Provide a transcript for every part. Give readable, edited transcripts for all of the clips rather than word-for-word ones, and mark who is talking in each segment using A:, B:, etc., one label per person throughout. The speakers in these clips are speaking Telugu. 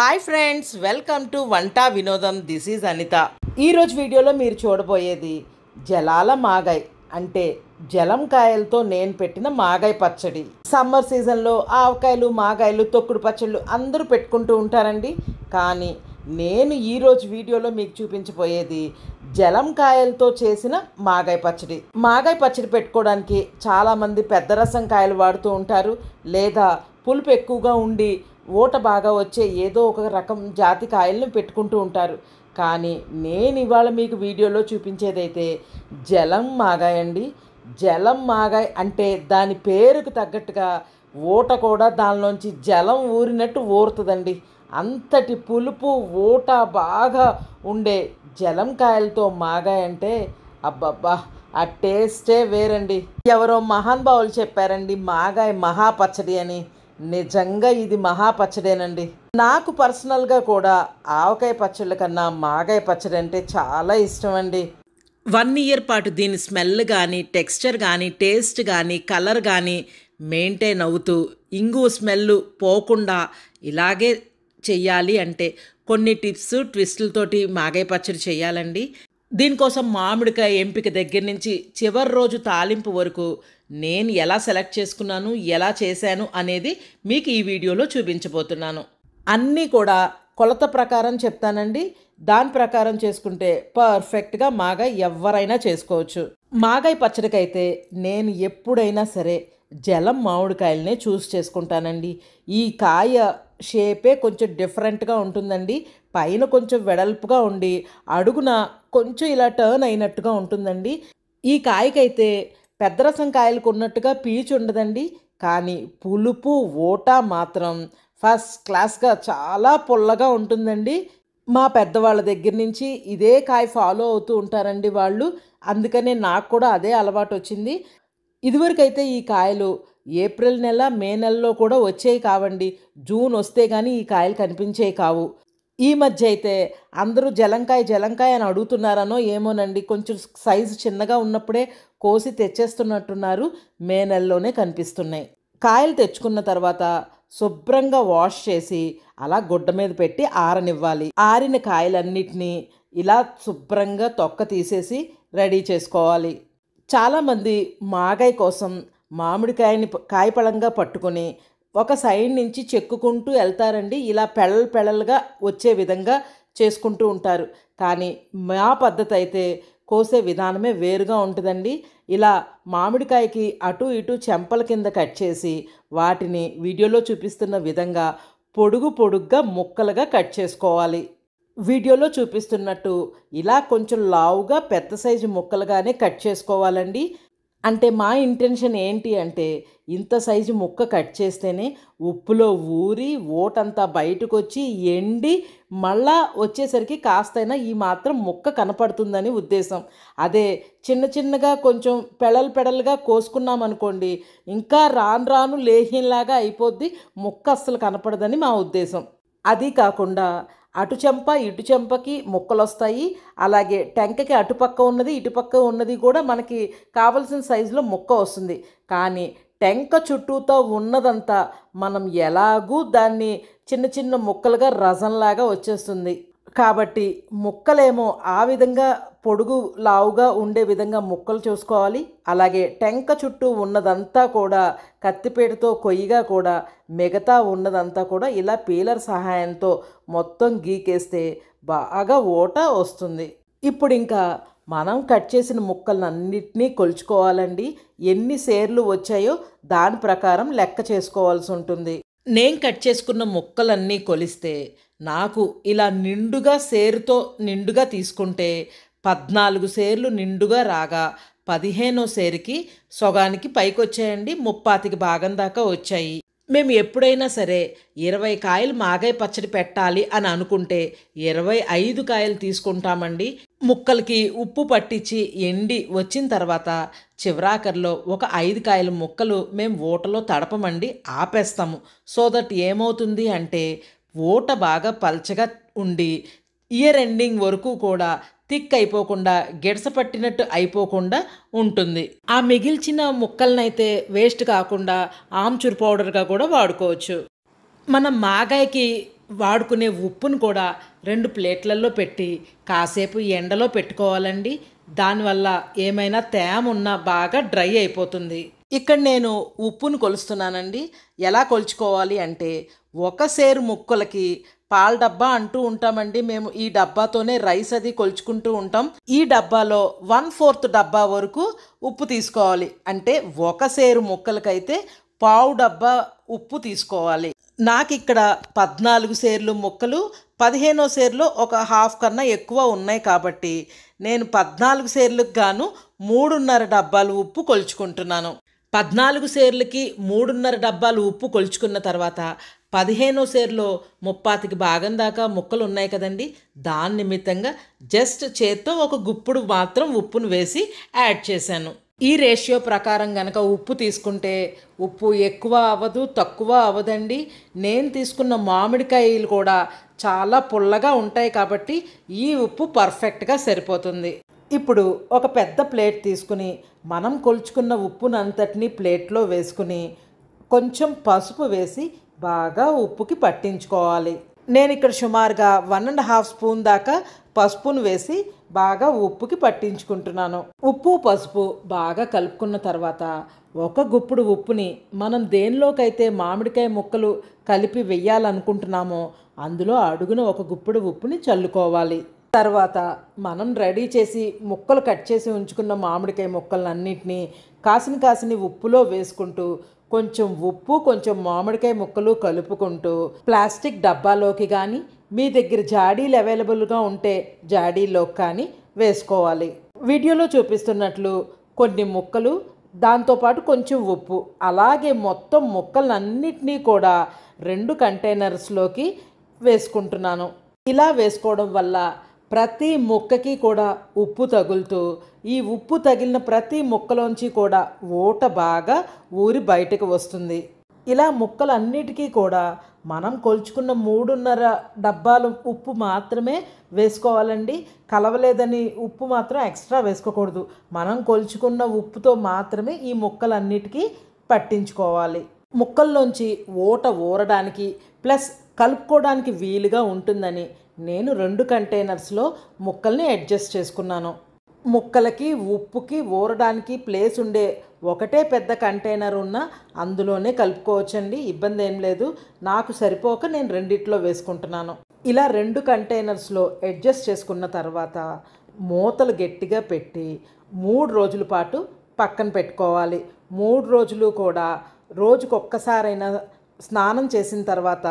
A: హాయ్ ఫ్రెండ్స్, వెల్కమ్ టు వంట వినోదం. This is Anita. ఈరోజు వీడియోలో మీరు చూడబోయేది జలాల మాగాయ్ అంటే జలం కాయలతో నేను పెట్టిన మాగాయ్ పచ్చడి. సమ్మర్ సీజన్లో ఆవకాయలు మాగాయలు తొక్కుడు పచ్చళ్ళు అందరూ పెట్టుకుంటూ ఉంటారండి. కానీ నేను ఈరోజు వీడియోలో మీకు చూపించబోయేది జలం కాయలతో చేసిన మాగాయ్ పచ్చడి. మాగాయ్ పచ్చడి పెట్టుకోవడానికి చాలామంది పెద్ద రసం కాయలు వాడుతూ ఉంటారు, లేదా పులుపు ఎక్కువగా ఉండి ఊట బాగా వచ్చే ఏదో ఒక రకం జాతి కాయలను పెట్టుకుంటూ ఉంటారు. కానీ నేను ఇవాళ మీకు వీడియోలో చూపించేదైతే జలం మాగాయ్ అండి. జలం మాగాయ్ అంటే దాని పేరుకు తగ్గట్టుగా ఊట కూడా దానిలోంచి జలం ఊరినట్టు ఊరుతుందండి. అంతటి పులుపు ఊట బాగా ఉండే జలం కాయలతో మాగాయ్ అంటే అబ్బబ్బా, ఆ టేస్టే వేరండి. ఎవరో మహానుభావులు చెప్పారండి మాగాయ్ మహాపచ్చడి అని. నిజంగా ఇది మహాపచ్చడేనండి. నాకు పర్సనల్గా కూడా ఆవకాయ పచ్చళ్ళ కన్నా మాగాయ పచ్చడి అంటే చాలా ఇష్టం అండి. 1 ఇయర్ పాటు దీని స్మెల్ కానీ, టెక్స్చర్ కానీ, టేస్ట్ కానీ, కలర్ కానీ మెయింటైన్ అవుతూ ఇంగు స్మెల్ పోకుండా ఇలాగే చెయ్యాలి అంటే కొన్ని టిప్స్ ట్విస్టులతోటి మాగాయ పచ్చడి చేయాలండి. దీనికోసం మామిడికాయ ఎంపిక దగ్గర నుంచి చివరి రోజు తాలింపు వరకు నేను ఎలా సెలెక్ట్ చేసుకున్నాను, ఎలా చేశాను అనేది మీకు ఈ వీడియోలో చూపించబోతున్నాను. అన్నీ కూడా కొలత ప్రకారం చెప్తానండి. దాని ప్రకారం చేసుకుంటే పర్ఫెక్ట్గా మాగాయ్ ఎవరైనా చేసుకోవచ్చు. మాగాయ్ పచ్చడికైతే నేను ఎప్పుడైనా సరే జలం మామిడికాయలనే చూస్ చేసుకుంటానండి. ఈ కాయ షేపే కొంచెం డిఫరెంట్గా ఉంటుందండి. పైన కొంచెం వెడల్పుగా ఉండి అడుగున కొంచెం ఇలా టర్న్ అయినట్టుగా ఉంటుందండి. ఈ కాయకైతే పెద్ద రసం కాయలకు ఉన్నట్టుగా పీచు ఉండదండి. కానీ పులుపు ఊట మాత్రం ఫస్ట్ క్లాస్గా చాలా పుల్లగా ఉంటుందండి. మా పెద్దవాళ్ళ దగ్గర నుంచి ఇదే కాయ ఫాలో అవుతూ ఉంటారండి వాళ్ళు. అందుకనే నాకు కూడా అదే అలవాటు వచ్చింది. ఇదివరకైతే ఈ కాయలు ఏప్రిల్ నెల, మే నెలలో కూడా వచ్చేవి కావండి. జూన్ వస్తే కానీ ఈ కాయలు కనిపించేవి కావు. ఈ మధ్య అయితే అందరూ జలంకాయ జలంకాయ అని అడుగుతున్నారనో ఏమోనండి, కొంచెం సైజు చిన్నగా ఉన్నప్పుడే కోసి తెచ్చేస్తున్నట్టున్నారు. మే నెలలోనే కనిపిస్తున్నాయి. కాయలు తెచ్చుకున్న తర్వాత శుభ్రంగా వాష్ చేసి అలా గుడ్డ మీద పెట్టి ఆరనివ్వాలి. ఆరిన కాయలన్నిటినీ ఇలా శుభ్రంగా తొక్క తీసేసి రెడీ చేసుకోవాలి. చాలామంది మాగాయ్ కోసం మామిడికాయని కాయపళంగా పట్టుకొని ఒక సైడ్ నుంచి చెక్కుకుంటూ వెళ్తారండి. ఇలా పెళ్ళలుగా వచ్చే విధంగా చేసుకుంటూ ఉంటారు. కానీ మా పద్ధతి అయితే కోసే విధానమే వేరుగా ఉంటుందండి. ఇలా మామిడికాయకి అటు ఇటు చెంపల కింద కట్ చేసి వాటిని వీడియోలో చూపిస్తున్న విధంగా పొడుగ్గా ముక్కలుగా కట్ చేసుకోవాలి. వీడియోలో చూపిస్తున్నట్టు ఇలా కొంచెం లావుగా పెద్ద సైజు ముక్కలుగానే కట్ చేసుకోవాలండి. అంటే మా ఇంటెన్షన్ ఏంటి అంటే ఇంత సైజు ముక్క కట్ చేస్తేనే ఉప్పులో ఊరి ఓటంతా బయటకు వచ్చి ఎండి మళ్ళా వచ్చేసరికి కాస్తైనా ఈ మాత్రం ముక్క కనపడుతుందని ఉద్దేశం. అదే చిన్నగా కొంచెం పెడలుగా కోసుకున్నాం అనుకోండి, ఇంకా రాను లేహ్యంలాగా అయిపోద్ది, ముక్క అస్సలు కనపడదని మా ఉద్దేశం. అది కాకుండా అటు చెంప ఇటు చెంపకి ముక్కలు వస్తాయి. అలాగే టెంకకి అటుపక్క ఉన్నది ఇటుపక్క ఉన్నది కూడా మనకి కావలసిన సైజులో ముక్క వస్తుంది. కానీ టెంక చుట్టూతో ఉన్నదంతా మనం ఎలాగూ దాన్ని చిన్న ముక్కలుగా రసంలాగా వచ్చేస్తుంది. కాబట్టి ముక్కలేమో ఆ విధంగా పొడుగు లావుగా ఉండే విధంగా ముక్కలు చూసుకోవాలి. అలాగే టెంక చుట్టూ ఉన్నదంతా కూడా కత్తిపీటతో కొయ్యిగా కూడా మిగతా ఉన్నదంతా కూడా ఇలా పీలర్ సహాయంతో మొత్తం గీకేస్తే బాగా ఊట వస్తుంది. ఇప్పుడు ఇంకా మనం కట్ చేసిన ముక్కలన్నిటినీ కొలుచుకోవాలండి. ఎన్ని సేర్లు వచ్చాయో దాని ప్రకారం లెక్క చేసుకోవాల్సి ఉంటుంది. నేను కట్ చేసుకున్న ముక్కలన్నీ కొలిస్తే నాకు ఇలా నిండుగా సేరుతో నిండుగా తీసుకుంటే 14 సేర్లు నిండుగా రాగా 15వ సేరుకి సొగానికి పైకి వచ్చాయండి. 35 భాగం దాకా వచ్చాయి. మేము ఎప్పుడైనా సరే 20 కాయలు మాగాయ్ పచ్చడి పెట్టాలి అని అనుకుంటే 25 కాయలు తీసుకుంటామండి. ముక్కలకి ఉప్పు పట్టించి ఎండి వచ్చిన తర్వాత చివరాకర్లో ఒక 5 కాయల ముక్కలు మేము ఊటలో తడపమండి, ఆపేస్తాము. సో దట్ ఏమవుతుంది అంటే ఊట బాగా పల్చగా ఉండి ఇయర్ ఎండింగ్ వరకు కూడా థిక్ అయిపోకుండా గిడస పట్టినట్టు అయిపోకుండా ఉంటుంది. ఆ మిగిల్చిన ముక్కలనైతే వేస్ట్ కాకుండా ఆమ్చూర్ పౌడర్గా కూడా వాడుకోవచ్చు. మనం మాగాయకి వాడుకునే ఉప్పును కూడా 2 ప్లేట్లలో పెట్టి కాసేపు ఎండలో పెట్టుకోవాలండి. దానివల్ల ఏమైనా తేమ ఉన్నా బాగా డ్రై అయిపోతుంది. ఇక్కడ నేను ఉప్పును కొలుస్తున్నానండి. ఎలా కొలుచుకోవాలి అంటే, ఒక సేరు ముక్కలకి పాల డబ్బా అంటూ ఉంటామండి మేము. ఈ డబ్బాతోనే రైస్ అది కొలుచుకుంటూ ఉంటాం. ఈ డబ్బాలో 1/4 డబ్బా వరకు ఉప్పు తీసుకోవాలి. అంటే ఒక సేరు ముక్కలకైతే పావు డబ్బా ఉప్పు తీసుకోవాలి. నాకు ఇక్కడ 14 సేర్లు ముక్కలు, 15వ సేరులో ఒక హాఫ్ కన్నా ఎక్కువ ఉన్నాయి కాబట్టి నేను 14 సేర్లకు గాను 3.5 డబ్బాలు ఉప్పు కొలుచుకుంటున్నాను. 14 సేర్లకి 3.5 డబ్బాలు ఉప్పు కొలుచుకున్న తర్వాత 15వ సేరులో 30కి భాగం దాకా ముక్కలు ఉన్నాయి కదండి, దాని నిమిత్తంగా జస్ట్ చేత్తో ఒక గుప్పుడు మాత్రం ఉప్పును వేసి యాడ్ చేశాను. ఈ రేషియో ప్రకారం కనుక ఉప్పు తీసుకుంటే ఉప్పు ఎక్కువ అవ్వదు, తక్కువ అవ్వదండి. నేను తీసుకున్న మామిడికాయలు కూడా చాలా పుల్లగా ఉంటాయి కాబట్టి ఈ ఉప్పు పర్ఫెక్ట్గా సరిపోతుంది. ఇప్పుడు ఒక పెద్ద ప్లేట్ తీసుకుని మనం కొలుచుకున్న ఉప్పునంతటిని ప్లేట్లో వేసుకుని కొంచెం పసుపు వేసి బాగా ఉప్పుకి పట్టించుకోవాలి. నేను ఇక్కడ సుమారుగా 1.5 స్పూన్ దాకా పసుపును వేసి బాగా ఉప్పుకి పట్టించుకుంటున్నాను. ఉప్పు పసుపు బాగా కలుపుకున్న తర్వాత ఒక గుప్పుడు ఉప్పుని మనం దేనిలోకైతే మామిడికాయ ముక్కలు కలిపి వెయ్యాలనుకుంటున్నామో అందులో అడుగున ఒక గుప్పుడు ఉప్పుని చల్లుకోవాలి. తర్వాత మనం రెడీ చేసి ముక్కలు కట్ చేసి ఉంచుకున్న మామిడికాయ ముక్కలన్నింటినీ కాసిన ఉప్పులో వేసుకుంటూ కొంచెం ఉప్పు కొంచెం మామిడికాయ ముక్కలు కలుపుకుంటూ ప్లాస్టిక్ డబ్బాలోకి కానీ మీ దగ్గర జాడీలు అవైలబుల్గా ఉంటే జాడీలోకి కానీ వేసుకోవాలి. వీడియోలో చూపిస్తున్నట్లు కొన్ని ముక్కలు, దాంతోపాటు కొంచెం ఉప్పు, అలాగే మొత్తం ముక్కలన్నిటినీ కూడా 2 కంటైనర్స్లోకి వేసుకుంటున్నాను. ఇలా వేసుకోవడం వల్ల ప్రతి ముక్కకి కూడా ఉప్పు తగులుతూ ఈ ఉప్పు తగిలిన ప్రతి ముక్కలోంచి కూడా ఊట బాగా ఊరి బయటకు వస్తుంది. ఇలా ముక్కలన్నిటికీ కూడా మనం కొలుచుకున్న 3.5 డబ్బాలు ఉప్పు మాత్రమే వేసుకోవాలండి. కలవలేదని ఉప్పు మాత్రం ఎక్స్ట్రా వేసుకోకూడదు. మనం కొలుచుకున్న ఉప్పుతో మాత్రమే ఈ ముక్కలన్నిటికీ పట్టించుకోవాలి. ముక్కల్లోంచి ఊట ఊరడానికి ప్లస్ కలుపుకోవడానికి వీలుగా ఉంటుందని నేను 2 కంటైనర్స్లో ముక్కల్ని అడ్జస్ట్ చేసుకున్నాను. ముక్కలకి ఉప్పుకి ఊరడానికి ప్లేస్ ఉండే ఒకటే పెద్ద కంటైనర్ ఉన్నా అందులోనే కలుపుకోవచ్చండి, ఇబ్బంది ఏం లేదు. నాకు సరిపోక నేను 2 వేసుకుంటున్నాను. ఇలా 2 కంటైనర్స్లో అడ్జస్ట్ చేసుకున్న తర్వాత మూతలు గట్టిగా పెట్టి 3 రోజుల పాటు పక్కన పెట్టుకోవాలి. 3 రోజులు కూడా రోజుకొక్కసారైనా స్నానం చేసిన తర్వాత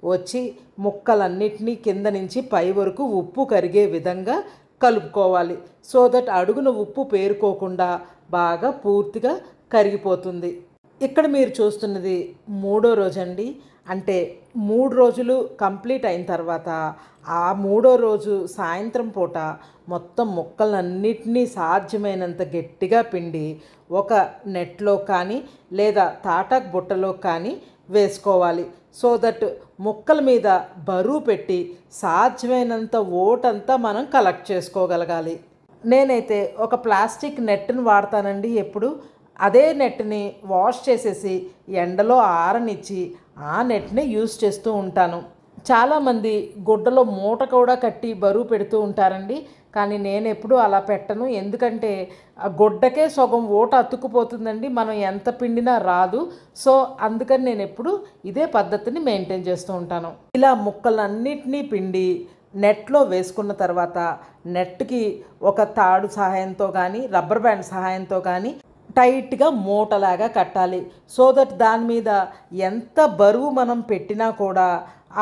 A: వచ్చి ముక్కలన్నిటినీ కింద నుంచి పై వరకు ఉప్పు కరిగే విధంగా కలుపుకోవాలి. సో దట్ అడుగున ఉప్పు పేరుకోకుండా బాగా పూర్తిగా కరిగిపోతుంది. ఇక్కడ మీరు చూస్తున్నది 3వ రోజు అండి. అంటే 3 రోజులు కంప్లీట్ అయిన తర్వాత ఆ 3వ రోజు సాయంత్రం పూట మొత్తం ముక్కలన్నిటినీ సాధ్యమైనంత గట్టిగా పిండి ఒక నెట్లో కానీ లేదా తాటాకు బుట్టలో కానీ వేసుకోవాలి. సో దట్ ముక్కల మీద బరువు పెట్టి సాధ్యమైనంత ఓటంతా మనం కలెక్ట్ చేసుకోగలగాలి. నేనైతే ఒక ప్లాస్టిక్ నెట్ని వాడతానండి ఎప్పుడు. అదే నెట్ని వాష్ చేసేసి ఎండలో ఆరనిచ్చి ఆ నెట్ని యూజ్ చేస్తూ ఉంటాను. చాలామంది గుడ్డలో మూట కూడా కట్టి బరువు పెడుతూ ఉంటారండి. కానీ నేను ఎప్పుడూ అలా పెట్టను. ఎందుకంటే ఆ గుడ్డకే సగం ఓట అతుక్కుపోతుందండి, మనం ఎంత పిండినా రాదు. సో అందుకని నేను ఎప్పుడు ఇదే పద్ధతిని మెయింటైన్ చేస్తూ ఉంటాను. ఇలా ముక్కలన్నిటినీ పిండి నెట్లో వేసుకున్న తర్వాత నెట్కి ఒక తాడు సహాయంతో కానీ రబ్బర్ బ్యాండ్ సహాయంతో కానీ టైట్గా మూటలాగా కట్టాలి. సో దట్ దాని మీద ఎంత బరువు మనం పెట్టినా కూడా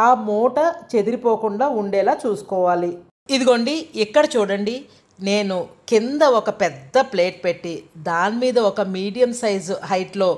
A: ఆ మూట చెదిరిపోకుండా ఉండేలా చూసుకోవాలి. ఇదిగోండి ఇక్కడ చూడండి, నేను కింద ఒక పెద్ద ప్లేట్ పెట్టి దాని మీద ఒక మీడియం సైజు హైట్లో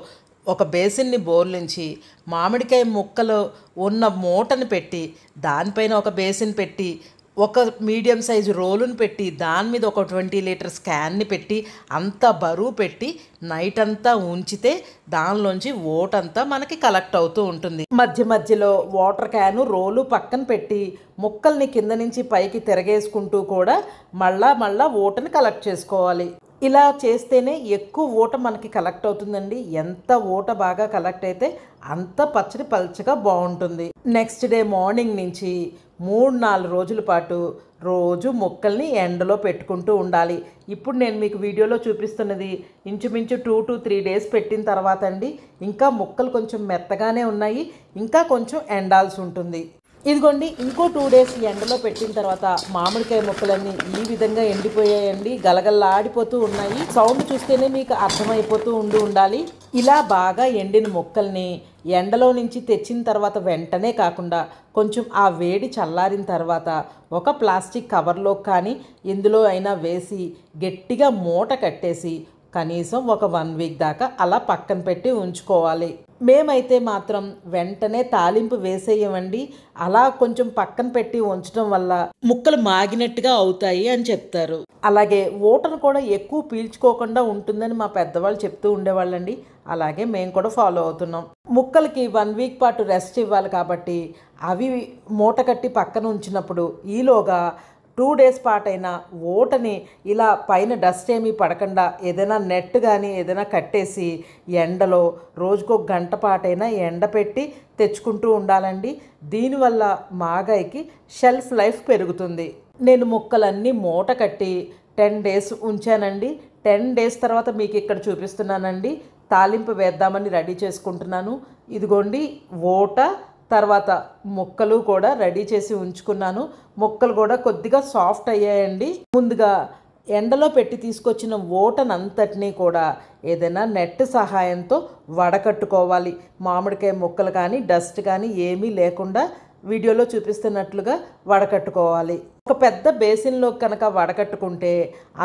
A: ఒక బేసిన్ని బోర్లించి మామిడికాయ ముక్కలు ఉన్న మూటను పెట్టి దానిపైన ఒక బేసిన్ పెట్టి ఒక మీడియం సైజు రోలును పెట్టి దాని మీద ఒక 20 లీటర్స్ క్యాన్ని పెట్టి అంత బరువు పెట్టి నైట్ అంతా ఉంచితే దానిలోంచి ఓటంతా మనకి కలెక్ట్ అవుతూ ఉంటుంది. మధ్య మధ్యలో వాటర్ క్యాను రోలు పక్కన పెట్టి ముక్కల్ని కింద నుంచి పైకి తిరగేసుకుంటూ కూడా మళ్ళా ఓటని కలెక్ట్ చేసుకోవాలి. ఇలా చేస్తేనే ఎక్కువ ఊట మనకి కలెక్ట్ అవుతుందండి. ఎంత ఊట బాగా కలెక్ట్ అయితే అంత పచ్చడి పల్చగా బాగుంటుంది. నెక్స్ట్ డే మార్నింగ్ నుంచి 3-4 రోజుల పాటు రోజు ముక్కల్ని ఎండలో పెట్టుకుంటూ ఉండాలి. ఇప్పుడు నేను మీకు వీడియోలో చూపిస్తున్నది ఇంచుమించు 2-3 డేస్ పెట్టిన తర్వాత అండి. ఇంకా ముక్కలు కొంచెం మెత్తగానే ఉన్నాయి, ఇంకా కొంచెం ఎండాల్సి ఉంటుంది. ఇదిగోండి, ఇంకో 2 డేస్ ఎండలో పెట్టిన తర్వాత మామిడికాయ ముక్కలన్నీ ఈ విధంగా ఎండిపోయాయండి. గలగల్లాడిపోతూ ఉన్నాయి. సౌండ్ చూస్తేనే మీకు అర్థమైపోతూ ఉండాలి. ఇలా బాగా ఎండిన ముక్కల్ని ఎండలో నుంచి తెచ్చిన తర్వాత వెంటనే కాకుండా కొంచెం ఆ వేడి చల్లారిన తర్వాత ఒక ప్లాస్టిక్ కవర్లో కానీ ఎందులో అయినా వేసి గట్టిగా మూట కట్టేసి కనీసం ఒక 1 వీక్ దాకా అలా పక్కన పెట్టి ఉంచుకోవాలి. మేమైతే మాత్రం వెంటనే తాలింపు వేసేయమండి. అలా కొంచెం పక్కన పెట్టి ఉంచడం వల్ల ముక్కలు మాగినట్టుగా అవుతాయి అని చెప్తారు. అలాగే ఊటను కూడా ఎక్కువ పీల్చుకోకుండా ఉంటుందని మా పెద్దవాళ్ళు చెప్తూ ఉండేవాళ్ళండి. అలాగే మేము కూడా ఫాలో అవుతున్నాం. ముక్కలకి 1 వీక్ పాటు రెస్ట్ ఇవ్వాలి కాబట్టి అవి మూట కట్టి పక్కన ఉంచినప్పుడు ఈలోగా 2 డేస్ పాటైనా ఓటని ఇలా పైన డస్ట్ ఏమీ పడకుండా ఏదైనా నెట్ కానీ ఏదైనా కట్టేసి ఎండలో రోజుకో గంట పాటైనా ఎండపెట్టి తెచ్చుకుంటూ ఉండాలండి. దీనివల్ల మాగాయికి షెల్ఫ్ లైఫ్ పెరుగుతుంది. నేను ముక్కలన్నీ మూట కట్టి 10 డేస్ ఉంచానండి. 10 డేస్ తర్వాత మీకు ఇక్కడ చూపిస్తున్నానండి. తాలింపు వేద్దామని రెడీ చేసుకుంటున్నాను. ఇదిగోండి ఓట, తర్వాత ముక్కలు కూడా రెడీ చేసి ఉంచుకున్నాను. ముక్కలు కూడా కొద్దిగా సాఫ్ట్ అయ్యాయండి. ముందుగా ఎండలో పెట్టి తీసుకొచ్చిన ఓటనంతటినీ కూడా ఏదైనా నెట్ సహాయంతో వడకట్టుకోవాలి. మామిడికాయ ముక్కలు కానీ డస్ట్ కానీ ఏమీ లేకుండా వీడియోలో చూపిస్తున్నట్లుగా వడకట్టుకోవాలి. ఒక పెద్ద బేసిన్లో కనుక వడకట్టుకుంటే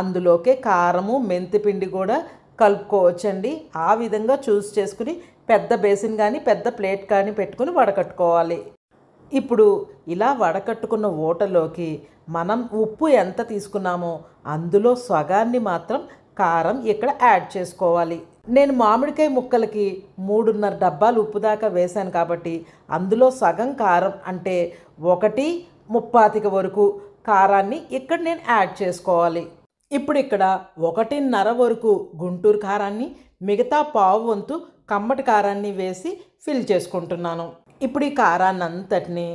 A: అందులోకే కారము మెంతిపిండి కూడా కలుపుకోవచ్చండి. ఆ విధంగా చూస్ చేసుకుని పెద్ద బేసిన్ కానీ పెద్ద ప్లేట్ కానీ పెట్టుకుని వడకట్టుకోవాలి. ఇప్పుడు ఇలా వడకట్టుకున్న ఓటలోకి మనం ఉప్పు ఎంత తీసుకున్నామో అందులో సగాన్ని మాత్రం కారం ఇక్కడ యాడ్ చేసుకోవాలి. నేను మామిడికాయ ముక్కలకి 3.5 డబ్బాలు ఉప్పు దాకా వేశాను కాబట్టి అందులో సగం కారం అంటే 1/3 వరకు కారాన్ని ఇక్కడ నేను యాడ్ చేసుకోవాలి. ఇప్పుడు ఇక్కడ 1.5 వరకు గుంటూరు కారాన్ని, మిగతా పావు వంతు కమ్మటి కారాన్ని వేసి ఫిల్ చేసుకుంటున్నాను. ఇప్పుడు ఈ కారాన్ని అంతటిని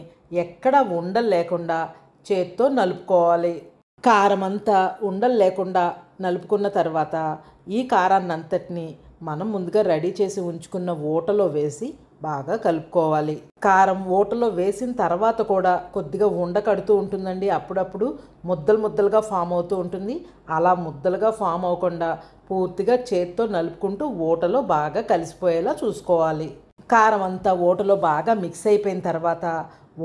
A: ఎక్కడ ఉండలు లేకుండా చేత్తో నలుపుకోవాలి. కారం అంతా ఉండలు లేకుండా నలుపుకున్న తర్వాత ఈ కారాన్ని అంతటిని మనం ముందుగా రెడీ చేసి ఉంచుకున్న ఓటలో వేసి బాగా కలుపుకోవాలి. కారం ఓటలో వేసిన తర్వాత కూడా కొద్దిగా ఉండకడుతూ ఉంటుందండి. అప్పుడప్పుడు ముద్దలు ముద్దలుగా ఫామ్ అవుతూ ఉంటుంది. అలా ముద్దలుగా ఫామ్ అవ్వకుండా పూర్తిగా చేత్తో నలుపుకుంటూ ఓటలో బాగా కలిసిపోయేలా చూసుకోవాలి. కారం అంతా ఓటలో బాగా మిక్స్ అయిపోయిన తర్వాత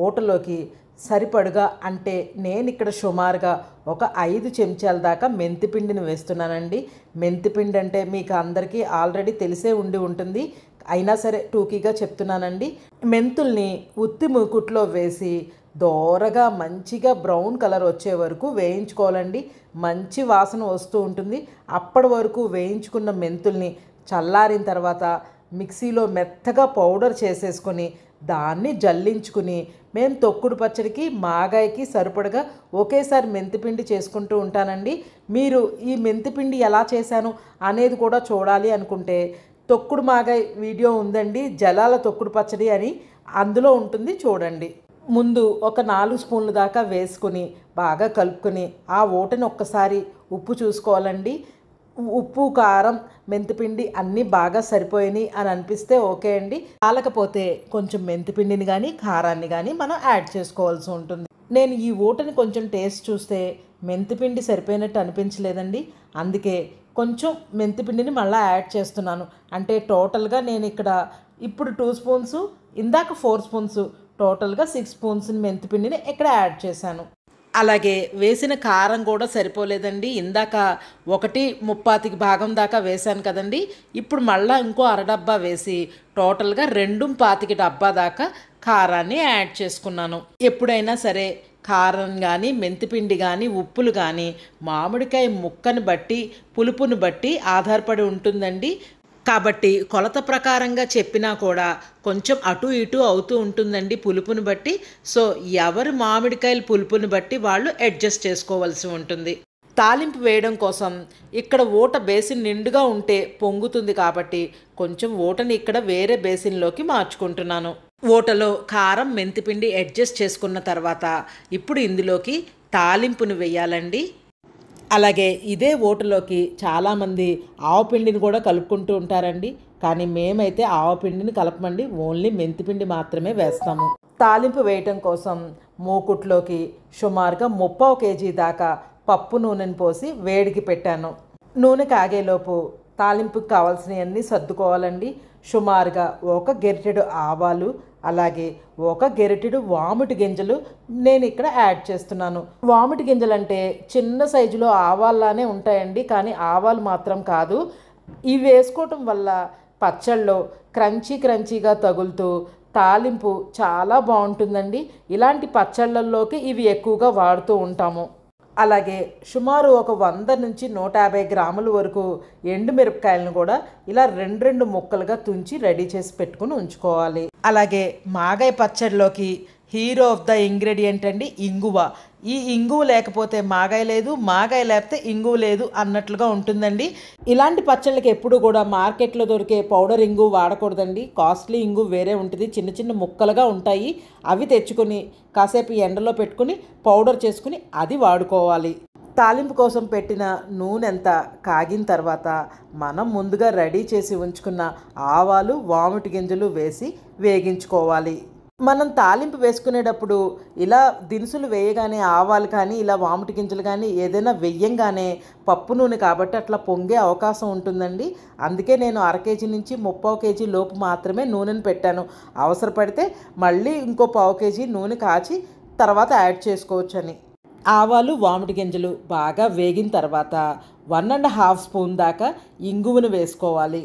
A: ఓటలోకి సరిపడుగా అంటే నేను ఇక్కడ సుమారుగా ఒక 5 చెంచాల దాకా మెంతిపిండిని వేస్తున్నానండి. మెంతిపిండి అంటే మీకు అందరికీ ఆల్రెడీ తెలిసే ఉంటుంది, అయినా సరే టూకీగా చెప్తున్నానండి. మెంతుల్ని ఉత్తి మూకుట్లో వేసి దోరగా మంచిగా బ్రౌన్ కలర్ వచ్చే వరకు వేయించుకోవాలండి. మంచి వాసన వస్తూ ఉంటుంది. అప్పటి వరకు వేయించుకున్న మెంతుల్ని చల్లారిన తర్వాత మిక్సీలో మెత్తగా పౌడర్ చేసేసుకొని దాన్ని జల్లించుకుని మేము తొక్కుడు పచ్చడికి మాగాయకి సరిపడగా ఒకేసారి మెంతిపిండి చేసుకుంటూ ఉంటానండి. మీరు ఈ మెంతిపిండి ఎలా చేశాను అనేది కూడా చూడాలి అనుకుంటే తొక్కుడు మాగాయ వీడియో ఉందండి, జలాల తొక్కుడు పచ్చడి అని, అందులో ఉంటుంది చూడండి. ముందు ఒక 4 స్పూన్లు దాకా వేసుకొని బాగా కలుపుకొని ఆ ఓటని ఒక్కసారి ఉప్పు చూసుకోవాలండి. ఉప్పు కారం మెంతిపిండి అన్నీ బాగా సరిపోయినాయి అని అనిపిస్తే ఓకే అండి. కాలకపోతే కొంచెం మెంతిపిండిని కానీ కారాన్ని కానీ మనం యాడ్ చేసుకోవాల్సి ఉంటుంది. నేను ఈ ఓటని కొంచెం టేస్ట్ చూస్తే మెంతిపిండి సరిపోయినట్టు అనిపించలేదండి. అందుకే కొంచెం మెంతిపిండిని మళ్ళీ యాడ్ చేస్తున్నాను. అంటే టోటల్గా నేను ఇక్కడ ఇప్పుడు 2 స్పూన్స్, ఇందాక 4 స్పూన్స్, టోటల్గా 6 స్పూన్స్ మెంతిపిండిని ఇక్కడ యాడ్ చేశాను. అలాగే వేసిన కారం కూడా సరిపోలేదండి. ఇందాక 1/3 భాగం దాకా వేశాను కదండి. ఇప్పుడు మళ్ళీ ఇంకో అరడబ్బా వేసి టోటల్గా 2/4 డబ్బా దాకా కారాన్ని యాడ్ చేసుకున్నాను. ఎప్పుడైనా సరే కారం కానీ మెంతిపిండి కానీ ఉప్పులు కానీ మామిడికాయ ముక్కను బట్టి పులుపుని బట్టి ఆధారపడి ఉంటుందండి. కాబట్టి కొలత ప్రకారంగా చెప్పినా కూడా కొంచెం అటు ఇటు అవుతూ ఉంటుందండి పులుపుని బట్టి. సో ఎవరి మామిడికాయల పులుపుని బట్టి వాళ్ళు అడ్జస్ట్ చేసుకోవాల్సి ఉంటుంది. తాలింపు వేయడం కోసం ఇక్కడ ఊట బేసిన్ నిండుగా ఉంటే పొంగుతుంది కాబట్టి కొంచెం ఊటని ఇక్కడ వేరే బేసిన్లోకి మార్చుకుంటున్నాను. ఊటలో కారం మెంతిపిండి అడ్జస్ట్ చేసుకున్న తర్వాత ఇప్పుడు ఇందులోకి తాలింపును వేయాలండి. అలాగే ఇదే ఊటలోకి చాలామంది ఆవపిండిని కూడా కలుపుకుంటూ ఉంటారండి. కానీ మేమైతే ఆవపిండిని కలపమండి, ఓన్లీ మెంతిపిండి మాత్రమే వేస్తాము. తాలింపు వేయటం కోసం మూకుట్లోకి సుమారుగా 30 కేజీ దాకా పప్పు నూనెను పోసి వేడికి పెట్టాను. నూనె కాగేలోపు తాలింపుకి కావాల్సినవన్నీ సర్దుకోవాలండి. సుమారుగా 1 గెరిటెడు ఆవాలు, అలాగే 1 గెరిటెడు వాముటి గింజలు నేను ఇక్కడ యాడ్ చేస్తున్నాను. వాముటి గింజలు అంటే చిన్న సైజులో ఆవాల్లానే ఉంటాయండి, కానీ ఆవాలు మాత్రం కాదు. ఇవి వేసుకోవటం వల్ల పచ్చళ్ళలో క్రంచీగా తగులుతూ తాలింపు చాలా బాగుంటుందండి. ఇలాంటి పచ్చళ్ళల్లోకి ఇవి ఎక్కువగా వాడుతూ ఉంటాము. అలాగే సుమారు ఒక 100 నుంచి 150 గ్రాముల వరకు ఎండుమిరపకాయలను కూడా ఇలా 2 ముక్కలుగా తుంచి రెడీ చేసి పెట్టుకుని ఉంచుకోవాలి. అలాగే మాగాయ పచ్చడిలోకి హీరో ఆఫ్ ద ఇంగ్రీడియంట్ అండి ఇంగువ. ఈ ఇంగువ లేకపోతే మాగాయ లేదు, మాగాయ లేకపోతే ఇంగువ లేదు అన్నట్లుగా ఉంటుందండి. ఇలాంటి పచ్చళ్ళకి ఎప్పుడు కూడా మార్కెట్లో దొరికే పౌడర్ ఇంగువ వాడకూడదండి. కాస్ట్లీ ఇంగువ వేరే ఉంటుంది, చిన్న చిన్న ముక్కలుగా ఉంటాయి. అవి తెచ్చుకొని కాసేపు ఎండలో పెట్టుకుని పౌడర్ చేసుకుని అది వాడుకోవాలి. తాలింపు కోసం పెట్టిన నూనె అంతా కాగిన తర్వాత మనం ముందుగా రెడీ చేసి ఉంచుకున్న ఆవాలు, వాముటి గింజలు వేసి వేగించుకోవాలి. మనం తాలింపు వేసుకునేటప్పుడు ఇలా దినుసులు వేయగానే ఆవాలు కానీ ఇలా వాముటి గింజలు కానీ ఏదైనా వెయ్యంగానే పప్పు నూనె కాబట్టి అట్లా పొంగే అవకాశం ఉంటుందండి. అందుకే నేను 1/2 కేజీ నుంచి 30 కేజీ లోపు మాత్రమే నూనెను పెట్టాను. అవసరపడితే మళ్ళీ ఇంకో 1/2 కేజీ నూనె కాచి తర్వాత యాడ్ చేసుకోవచ్చని. ఆవాలు, వాముటి గింజలు బాగా వేగిన తర్వాత 1½ స్పూన్ దాకా ఇంగువను వేసుకోవాలి.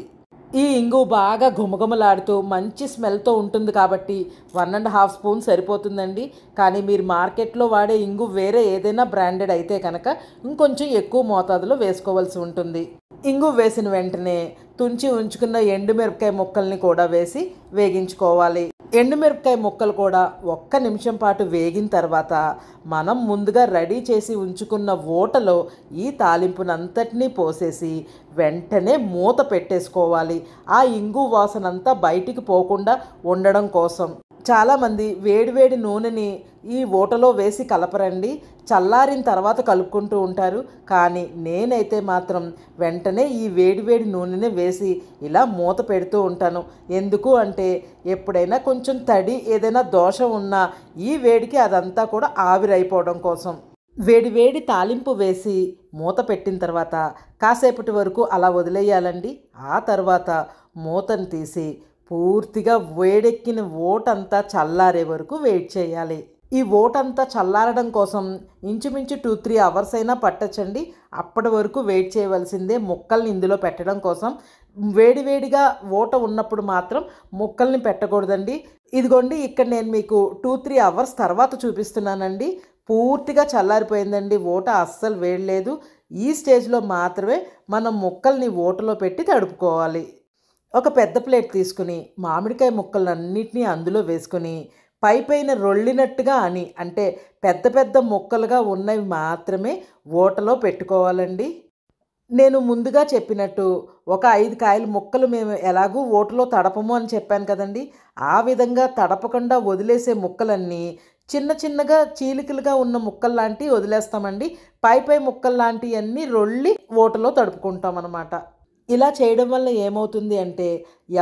A: ఈ ఇంగువ బాగా ఘుమఘుమలాడుతూ మంచి స్మెల్తో ఉంటుంది కాబట్టి 1½ స్పూన్ సరిపోతుందండి. కానీ మీరు మార్కెట్లో వాడే ఇంగువ వేరే ఏదైనా బ్రాండెడ్ అయితే కనుక ఇంకొంచెం ఎక్కువ మోతాదులో వేసుకోవాల్సి ఉంటుంది. ఇంగువ వేసిన వెంటనే తుంచి ఉంచుకున్న ఎండుమిరపకాయ ముక్కల్ని కూడా వేసి వేగించుకోవాలి. ఎండుమిరపకాయ ముక్కలు కూడా 1 నిమిషం పాటు వేగిన తర్వాత మనం ముందుగా రెడీ చేసి ఉంచుకున్న ఊటలో ఈ తాలింపునంతటినీ పోసేసి వెంటనే మూత పెట్టేసుకోవాలి. ఆ ఇంగు వాసన అంతా బయటికి పోకుండా ఉండడం కోసం. చాలామంది వేడివేడి నూనెని ఈ ఊటలో వేసి కలపరండి, చల్లారిన తర్వాత కలుపుకుంటూ ఉంటారు. కానీ నేనైతే మాత్రం వెంటనే ఈ వేడివేడి నూనెని వేసి ఇలా మూత పెడుతూ ఉంటాను. ఎందుకు అంటే ఎప్పుడైనా కొంచెం తడి ఏదైనా దోషం ఉన్నా ఈ వేడికి అదంతా కూడా ఆవిరైపోవడం కోసం. వేడివేడి తాలింపు వేసి మూత పెట్టిన తర్వాత కాసేపటి వరకు అలా వదిలేయాలండి. ఆ తర్వాత మూతను తీసి పూర్తిగా వేడెక్కిన ఓటంతా చల్లారే వరకు వెయిట్ చేయాలి. ఈ ఓటంతా చల్లారడం కోసం ఇంచుమించు 2-3 అవర్స్ అయినా పట్టచ్చండి. అప్పటి వరకు వెయిట్ చేయవలసిందే ముక్కల్ని ఇందులో పెట్టడం కోసం. వేడివేడిగా ఓట ఉన్నప్పుడు మాత్రం ముక్కల్ని పెట్టకూడదండి. ఇదిగోండి ఇక్కడ నేను మీకు 2-3 అవర్స్ తర్వాత చూపిస్తున్నానండి. పూర్తిగా చల్లారిపోయిందండి, ఓట అస్సలు వేయలేదు. ఈ స్టేజ్లో మాత్రమే మనం ముక్కల్ని ఓటలో పెట్టి తడుపుకోవాలి. ఒక పెద్ద ప్లేట్ తీసుకుని మామిడికాయ ముక్కలన్నింటినీ అందులో వేసుకొని పైపైన రొళ్ళినట్టుగా అంటే పెద్ద పెద్ద ముక్కలుగా ఉన్నవి మాత్రమే ఓటలో పెట్టుకోవాలండి. నేను ముందుగా చెప్పినట్టు ఒక 5 కాయల ముక్కలు మేము ఎలాగూ ఓటలో తడపము అని చెప్పాను కదండి. ఆ విధంగా తడపకుండా వదిలేసే ముక్కలన్నీ చిన్న చిన్నగా చీలికలుగా ఉన్న ముక్కలు లాంటివి వదిలేస్తామండి. పై ముక్కలు లాంటివన్నీ రొళ్ళి ఓటలో తడుపుకుంటాం అన్నమాట. ఇలా చేయడం వల్ల ఏమవుతుంది అంటే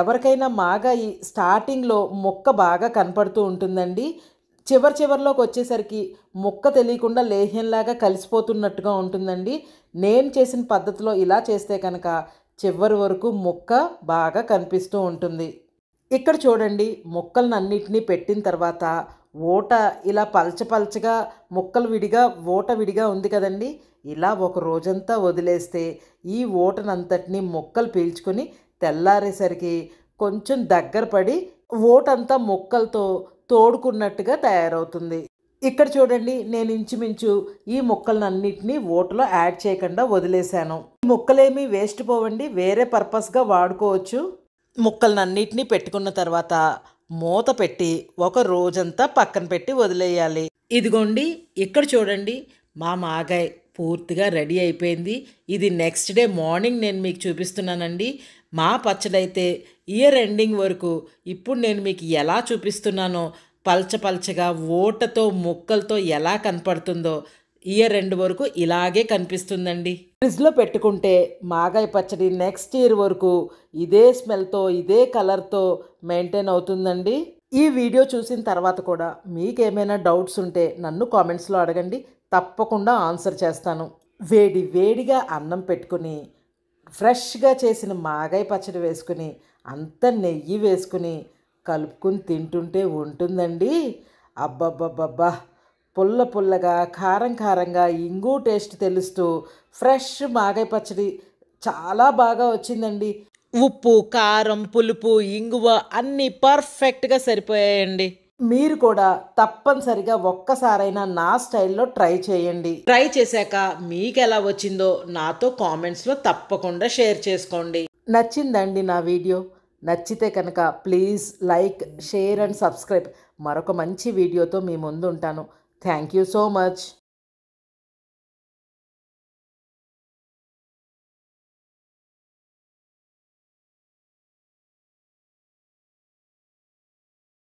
A: ఎవరికైనా మాగాయి స్టార్టింగ్లో ముక్క బాగా కనపడుతూ ఉంటుందండి. చివరిలోకి వచ్చేసరికి ముక్క తెలియకుండా లేహ్యంలాగా కలిసిపోతున్నట్టుగా ఉంటుందండి. నేను చేసిన పద్ధతిలో ఇలా చేస్తే కనుక చివరి వరకు ముక్క బాగా కనిపిస్తూ ఉంటుంది. ఇక్కడ చూడండి, ముక్కలన్నిటినీ పెట్టిన తర్వాత ఓట ఇలా పల్చగా ముక్కలు విడిగా ఓట విడిగా ఉంది కదండి. ఇలా ఒక రోజంతా వదిలేస్తే ఈ ఓటనంతటినీ ముక్కలు పీల్చుకొని తెల్లారేసరికి కొంచెం దగ్గర పడి ఓటంతా ముక్కలతో తోడుకున్నట్టుగా తయారవుతుంది. ఇక్కడ చూడండి, నేను ఇంచుమించు ఈ ముక్కలన్నిటినీ ఓటలో యాడ్ చేయకుండా వదిలేశాను. ఈ ముక్కలేమీ వేస్ట్ పోవండి, వేరే పర్పస్గా వాడుకోవచ్చు. ముక్కలన్నిటినీ పెట్టుకున్న తర్వాత మూత పెట్టి ఒక రోజంతా పక్కన పెట్టి వదిలేయాలి. ఇదిగోండి ఇక్కడ చూడండి, మా మాగాయ్ పూర్తిగా రెడీ అయిపోయింది. ఇది నెక్స్ట్ డే మార్నింగ్ నేను మీకు చూపిస్తున్నానండి. మా పచ్చడైతే ఇయర్ ఎండింగ్ వరకు ఇప్పుడు నేను మీకు ఎలా చూపిస్తున్నానో పల్చగా ఓటతో ముక్కలతో ఎలా కనపడుతుందో ఇయర్ ఎండ్ వరకు ఇలాగే కనిపిస్తుందండి. ఫ్రిడ్జ్లో పెట్టుకుంటే మాగాయ పచ్చడి నెక్స్ట్ ఇయర్ వరకు ఇదే స్మెల్తో ఇదే కలర్తో మెయింటైన్ అవుతుందండి. ఈ వీడియో చూసిన తర్వాత కూడా మీకేమైనా డౌట్స్ ఉంటే నన్ను కామెంట్స్లో అడగండి, తప్పకుండా ఆన్సర్ చేస్తాను. వేడిగా అన్నం పెట్టుకుని ఫ్రెష్గా చేసిన మాగాయ పచ్చడి వేసుకుని అంత నెయ్యి వేసుకుని కలుపుకుని తింటుంటే ఉంటుందండి. అబ్బబ్బబ్బబ్బా, పుల్లగా కారంగా ఇంగు టేస్ట్ తెలుస్తూ ఫ్రెష్ మాగాయ పచ్చడి చాలా బాగా వచ్చిందండి. ఉప్పు, కారం, పులుపు, ఇంగువ అన్నీ పర్ఫెక్ట్గా సరిపోయాయండి. మీరు కూడా తప్పనిసరిగా ఒక్కసారైనా నా స్టైల్లో ట్రై చేయండి. ట్రై చేశాక మీకు ఎలా వచ్చిందో నాతో కామెంట్స్లో తప్పకుండా షేర్ చేసుకోండి. నచ్చిందండి నా వీడియో? నచ్చితే కనుక please like, share and subscribe. మరొక మంచి వీడియోతో మీ ముందు ఉంటాను. Thank you so much.